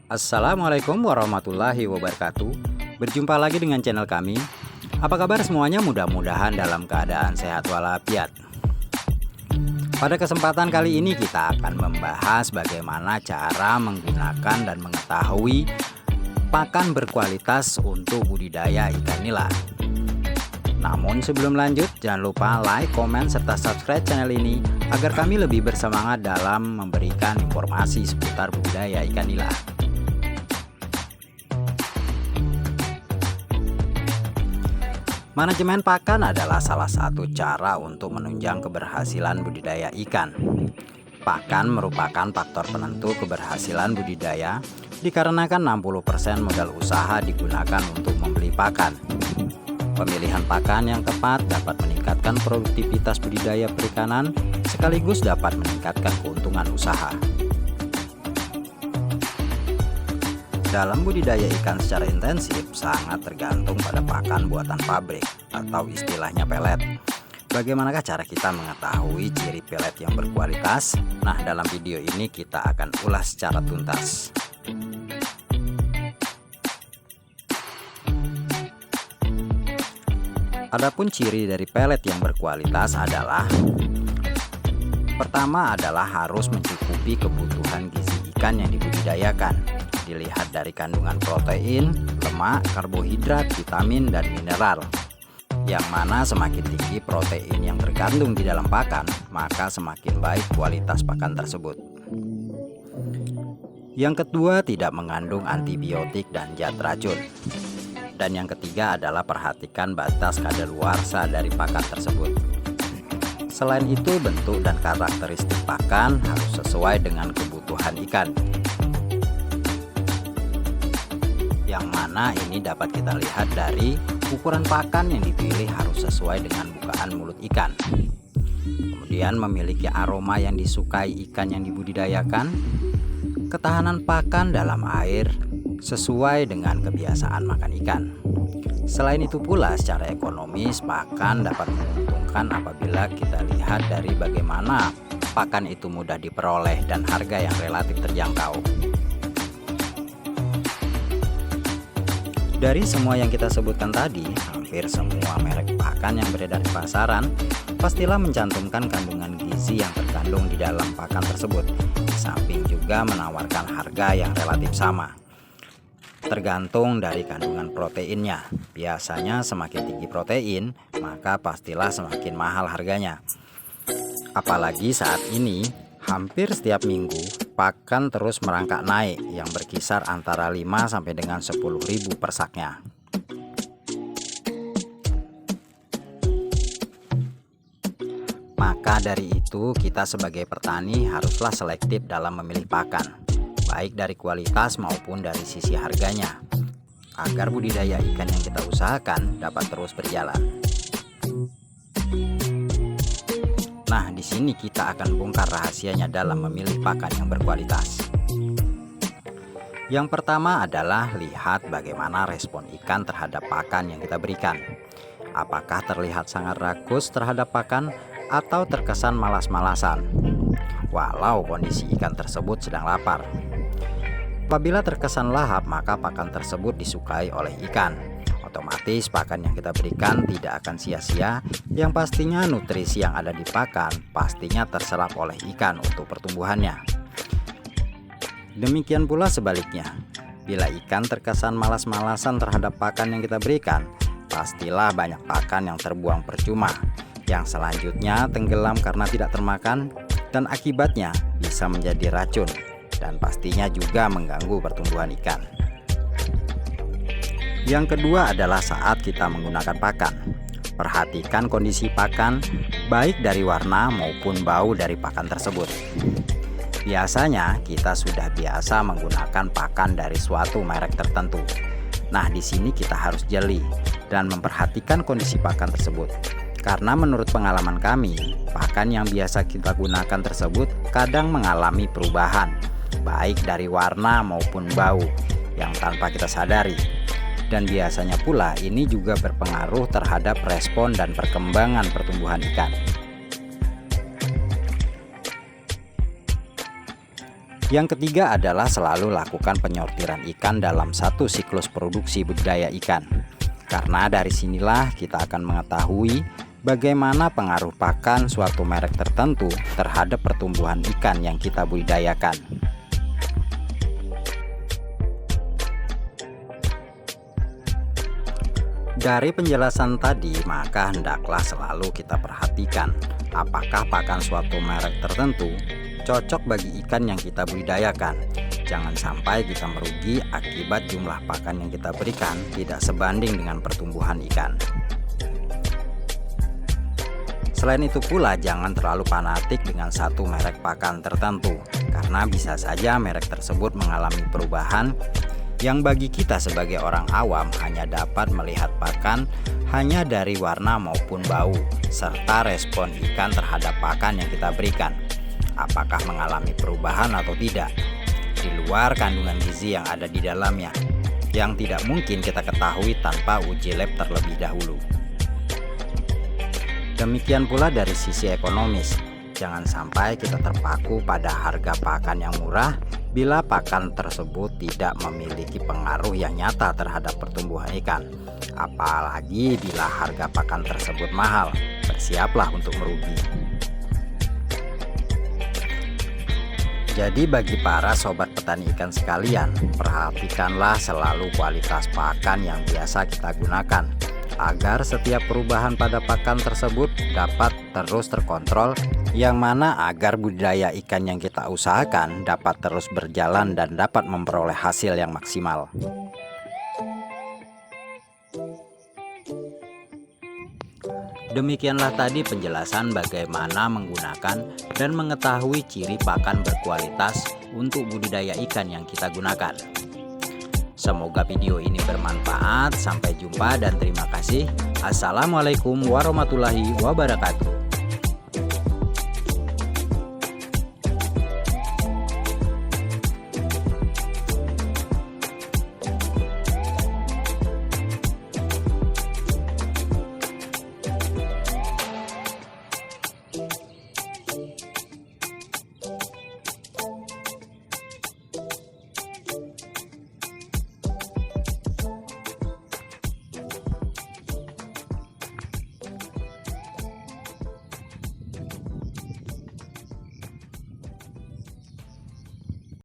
Assalamualaikum warahmatullahi wabarakatuh. Berjumpa lagi dengan channel kami. Apa kabar semuanya? Mudah-mudahan dalam keadaan sehat walafiat. Pada kesempatan kali ini kita akan membahas bagaimana cara menggunakan dan mengetahui pakan berkualitas untuk budidaya ikan nila. Namun sebelum lanjut, jangan lupa like, komen, serta subscribe channel ini agar kami lebih bersemangat dalam memberikan informasi seputar budidaya ikan nila. Manajemen pakan adalah salah satu cara untuk menunjang keberhasilan budidaya ikan. Pakan merupakan faktor penentu keberhasilan budidaya dikarenakan 60% modal usaha digunakan untuk membeli pakan. Pemilihan pakan yang tepat dapat meningkatkan produktivitas budidaya perikanan sekaligus dapat meningkatkan keuntungan usaha. Dalam budidaya ikan secara intensif sangat tergantung pada pakan buatan pabrik atau istilahnya pelet. Bagaimanakah cara kita mengetahui ciri pelet yang berkualitas? Nah, dalam video ini kita akan ulas secara tuntas. Adapun ciri dari pelet yang berkualitas adalah: pertama adalah harus mencukupi kebutuhan gizi ikan yang dibudidayakan. Dilihat dari kandungan protein, lemak, karbohidrat, vitamin, dan mineral. Yang mana semakin tinggi protein yang terkandung di dalam pakan, maka semakin baik kualitas pakan tersebut. Yang kedua, tidak mengandung antibiotik dan zat racun. Dan yang ketiga adalah perhatikan batas kadaluarsa dari pakan tersebut. Selain itu, bentuk dan karakteristik pakan harus sesuai dengan kebutuhan ikan. Yang mana ini dapat kita lihat dari ukuran pakan yang dipilih harus sesuai dengan bukaan mulut ikan. Kemudian memiliki aroma yang disukai ikan yang dibudidayakan. Ketahanan pakan dalam air sesuai dengan kebiasaan makan ikan. Selain itu pula secara ekonomis pakan dapat menguntungkan apabila kita lihat dari bagaimana pakan itu mudah diperoleh dan harga yang relatif terjangkau. Dari semua yang kita sebutkan tadi, hampir semua merek pakan yang beredar di pasaran pastilah mencantumkan kandungan gizi yang terkandung di dalam pakan tersebut. Di samping juga menawarkan harga yang relatif sama. Tergantung dari kandungan proteinnya. Biasanya semakin tinggi protein, maka pastilah semakin mahal harganya. Apalagi saat ini, hampir setiap minggu pakan terus merangkak naik yang berkisar antara 5 sampai dengan 10.000 per saknya. Maka dari itu kita sebagai petani haruslah selektif dalam memilih pakan, baik dari kualitas maupun dari sisi harganya, agar budidaya ikan yang kita usahakan dapat terus berjalan. Nah, di sini kita akan bongkar rahasianya dalam memilih pakan yang berkualitas. Yang pertama adalah lihat bagaimana respon ikan terhadap pakan yang kita berikan. Apakah terlihat sangat rakus terhadap pakan atau terkesan malas-malasan, walau kondisi ikan tersebut sedang lapar. Apabila terkesan lahap, maka pakan tersebut disukai oleh ikan. Otomatis pakan yang kita berikan tidak akan sia-sia, yang pastinya nutrisi yang ada di pakan pastinya terserap oleh ikan untuk pertumbuhannya. Demikian pula sebaliknya, bila ikan terkesan malas-malasan terhadap pakan yang kita berikan, pastilah banyak pakan yang terbuang percuma, yang selanjutnya tenggelam karena tidak termakan, dan akibatnya bisa menjadi racun, dan pastinya juga mengganggu pertumbuhan ikan. Yang kedua adalah saat kita menggunakan pakan. Perhatikan kondisi pakan, baik dari warna maupun bau dari pakan tersebut. Biasanya kita sudah biasa menggunakan pakan dari suatu merek tertentu. Nah, di sini kita harus jeli dan memperhatikan kondisi pakan tersebut. Karena menurut pengalaman kami, pakan yang biasa kita gunakan tersebut kadang mengalami perubahan, baik dari warna maupun bau yang tanpa kita sadari. Dan biasanya pula ini juga berpengaruh terhadap respon dan perkembangan pertumbuhan ikan. Yang ketiga adalah selalu lakukan penyortiran ikan dalam satu siklus produksi budidaya ikan. Karena dari sinilah kita akan mengetahui bagaimana pengaruh pakan suatu merek tertentu terhadap pertumbuhan ikan yang kita budidayakan. Dari penjelasan tadi, maka hendaklah selalu kita perhatikan apakah pakan suatu merek tertentu cocok bagi ikan yang kita budidayakan. Jangan sampai kita merugi akibat jumlah pakan yang kita berikan tidak sebanding dengan pertumbuhan ikan. Selain itu pula, jangan terlalu fanatik dengan satu merek pakan tertentu, karena bisa saja merek tersebut mengalami perubahan yang bagi kita sebagai orang awam hanya dapat melihat pakan hanya dari warna maupun bau, serta respon ikan terhadap pakan yang kita berikan. Apakah mengalami perubahan atau tidak, di luar kandungan gizi yang ada di dalamnya, yang tidak mungkin kita ketahui tanpa uji lab terlebih dahulu. Demikian pula dari sisi ekonomis, jangan sampai kita terpaku pada harga pakan yang murah bila pakan tersebut tidak memiliki pengaruh yang nyata terhadap pertumbuhan ikan. Apalagi bila harga pakan tersebut mahal, bersiaplah untuk merugi. Jadi bagi para sobat petani ikan sekalian, perhatikanlah selalu kualitas pakan yang biasa kita gunakan, agar setiap perubahan pada pakan tersebut dapat terus terkontrol, yang mana agar budidaya ikan yang kita usahakan dapat terus berjalan dan dapat memperoleh hasil yang maksimal. Demikianlah tadi penjelasan bagaimana menggunakan dan mengetahui ciri pakan berkualitas untuk budidaya ikan yang kita gunakan. Semoga video ini bermanfaat. Sampai jumpa dan terima kasih. Assalamualaikum warahmatullahi wabarakatuh.